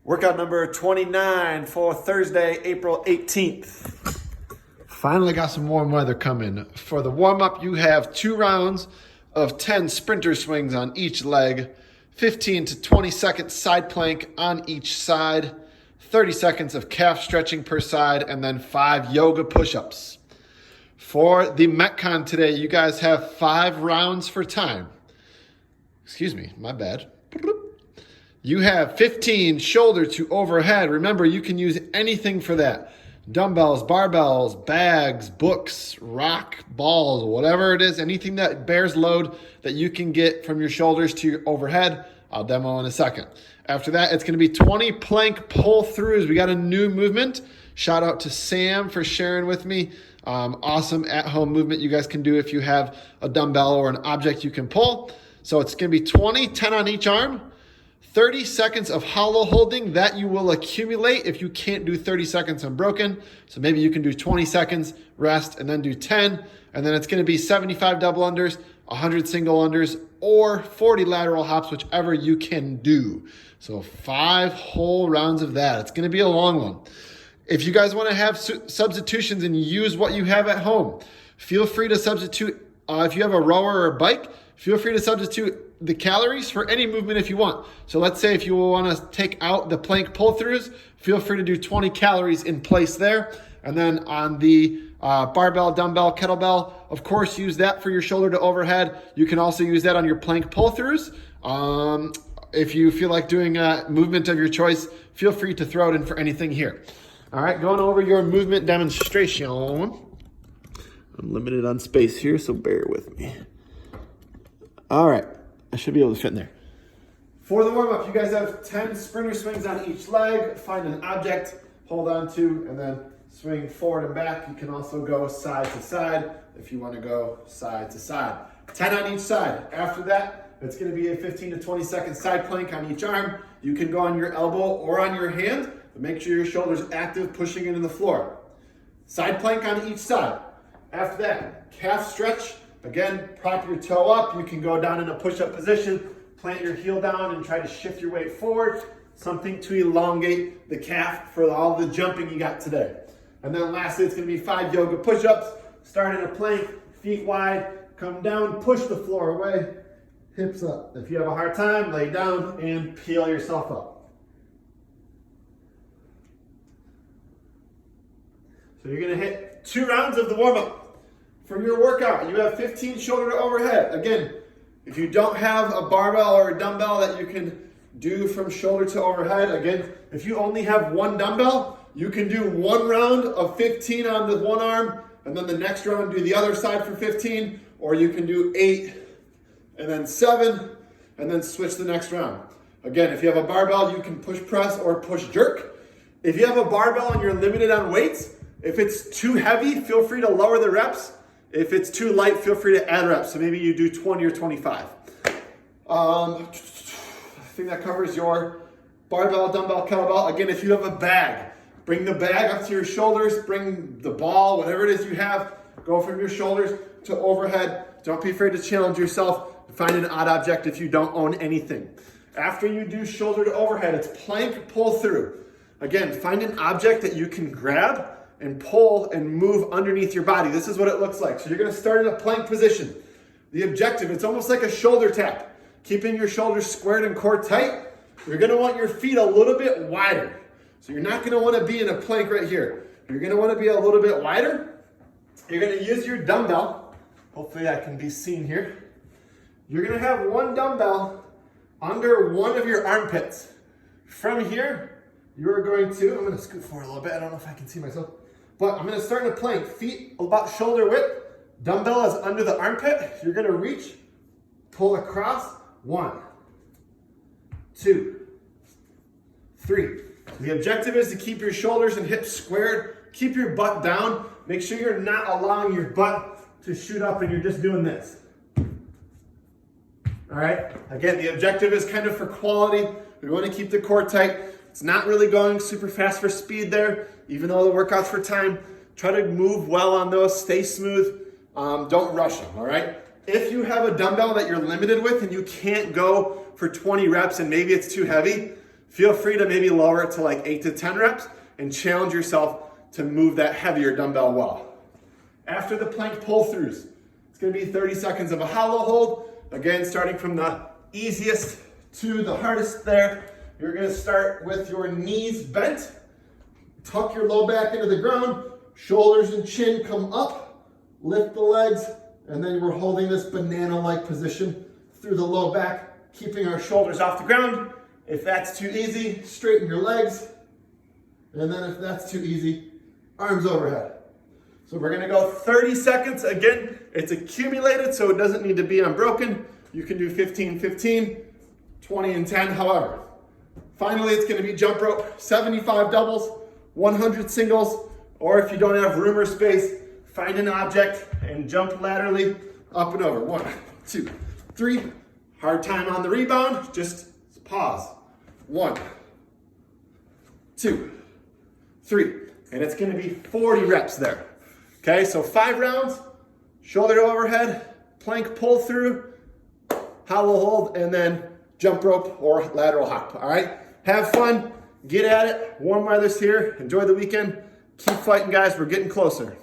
Workout number 29 for Thursday, April 18th. Finally got some warm weather coming. For the warm-up, you have 2 rounds of 10 sprinter swings on each leg, 15 to 20 second side plank on each side, 30 seconds of calf stretching per side, and then 5 yoga push-ups. For the Metcon today, you guys have 5 rounds for time. Excuse me, my bad. You have 15 shoulder to overhead. Remember, you can use anything for that. Dumbbells, barbells, bags, books, rock, balls, whatever it is, anything that bears load that you can get from your shoulders to your overhead. I'll demo in a second. After that, it's going to be 20 plank pull-throughs. We got a new movement. Shout out to Sam for sharing with me. Awesome at-home movement you guys can do if you have a dumbbell or an object you can pull. So it's going to be 20, 10 on each arm. 30 seconds of hollow holding that you will accumulate if you can't do 30 seconds unbroken. So maybe you can do 20 seconds, rest, and then do 10. And then it's going to be 75 double unders, 100 single unders, or 40 lateral hops, whichever you can do. So 5 whole rounds of that. It's going to be a long one. If you guys want to have substitutions and use what you have at home, feel free to substitute. If you have a rower or a bike, feel free to substitute the calories for any movement if you want. So let's say if you want to take out the plank pull-throughs, feel free to do 20 calories in place there. And then on the barbell, dumbbell, kettlebell, of course, use that for your shoulder to overhead. You can also use that on your plank pull-throughs. If you feel like doing a movement of your choice, feel free to throw it in for anything here. All right, going over your movement demonstration. I'm limited on space here, so bear with me. All right, I should be able to fit in there. For the warm-up, you guys have 10 sprinter swings on each leg. Find an object, hold on to, and then swing forward and back. You can also go side to side if you want to go side to side. 10 on each side. After that, it's going to be a 15 to 20 second side plank on each arm. You can go on your elbow or on your hand, but make sure your shoulder's active, pushing into the floor. Side plank on each side. After that, calf stretch. Again, prop your toe up. You can go down in a push-up position, plant your heel down and try to shift your weight forward. Something to elongate the calf for all the jumping you got today. And then lastly, it's going to be 5 yoga push-ups. Start in a plank, feet wide, come down, push the floor away, hips up. If you have a hard time, lay down and peel yourself up. So you're going to hit 2 rounds of the warm-up. For your workout, you have 15 shoulder to overhead. Again, if you don't have a barbell or a dumbbell that you can do from shoulder to overhead, again, if you only have 1 dumbbell, you can do 1 round of 15 on the one arm, and then the next round do the other side for 15, or you can do 8 and then 7, and then switch the next round. Again, if you have a barbell, you can push press or push jerk. If you have a barbell and you're limited on weights, if it's too heavy, feel free to lower the reps. If it's too light, feel free to add reps. So maybe you do 20 or 25. I think that covers your barbell, dumbbell, kettlebell. Again, if you have a bag, bring the bag up to your shoulders, bring the ball, whatever it is you have, go from your shoulders to overhead. Don't be afraid to challenge yourself. Find an odd object if you don't own anything. After you do shoulder to overhead, it's plank pull through. Again, find an object that you can grab and pull and move underneath your body. This is what it looks like. So you're going to start in a plank position. The objective, it's almost like a shoulder tap. Keeping your shoulders squared and core tight. You're going to want your feet a little bit wider. So you're not going to want to be in a plank right here. You're going to want to be a little bit wider. You're going to use your dumbbell. Hopefully that can be seen here. You're going to have 1 dumbbell under one of your armpits. From here, you're going to, I'm going to scoot forward a little bit. I don't know if I can see myself. But I'm going to start in a plank. Feet about shoulder width. Dumbbell is under the armpit. You're going to reach, pull across. 1, 2, 3. The objective is to keep your shoulders and hips squared. Keep your butt down. Make sure you're not allowing your butt to shoot up and you're just doing this. All right? Again, the objective is kind of for quality. We want to keep the core tight. It's not really going super fast for speed there, even though the workout's for time. Try to move well on those. Stay smooth. Don't rush them, all right? If you have a dumbbell that you're limited with and you can't go for 20 reps and maybe it's too heavy, Feel free to maybe lower it to like 8 to 10 reps and challenge yourself to move that heavier dumbbell well. After the plank pull-throughs, it's gonna be 30 seconds of a hollow hold. Again, starting from the easiest to the hardest there. You're gonna start with your knees bent. Tuck your low back into the ground. Shoulders and chin come up. Lift the legs. And then we're holding this banana-like position through the low back, keeping our shoulders off the ground. If that's too easy, straighten your legs. And then if that's too easy, arms overhead. So we're gonna go 30 seconds. Again, it's accumulated, so it doesn't need to be unbroken. You can do 15, 15, 20, and 10, however. Finally, it's gonna be jump rope, 75 doubles, 100 singles, or if you don't have room or space, find an object and jump laterally up and over. 1, 2, 3. Hard time on the rebound, just pause. 1, 2, 3. And it's gonna be 40 reps there. Okay, so 5 rounds, shoulder to overhead, plank pull through, hollow hold, and then jump rope or lateral hop, all right? Have fun, get at it, warm weather's here, enjoy the weekend, keep fighting guys, we're getting closer.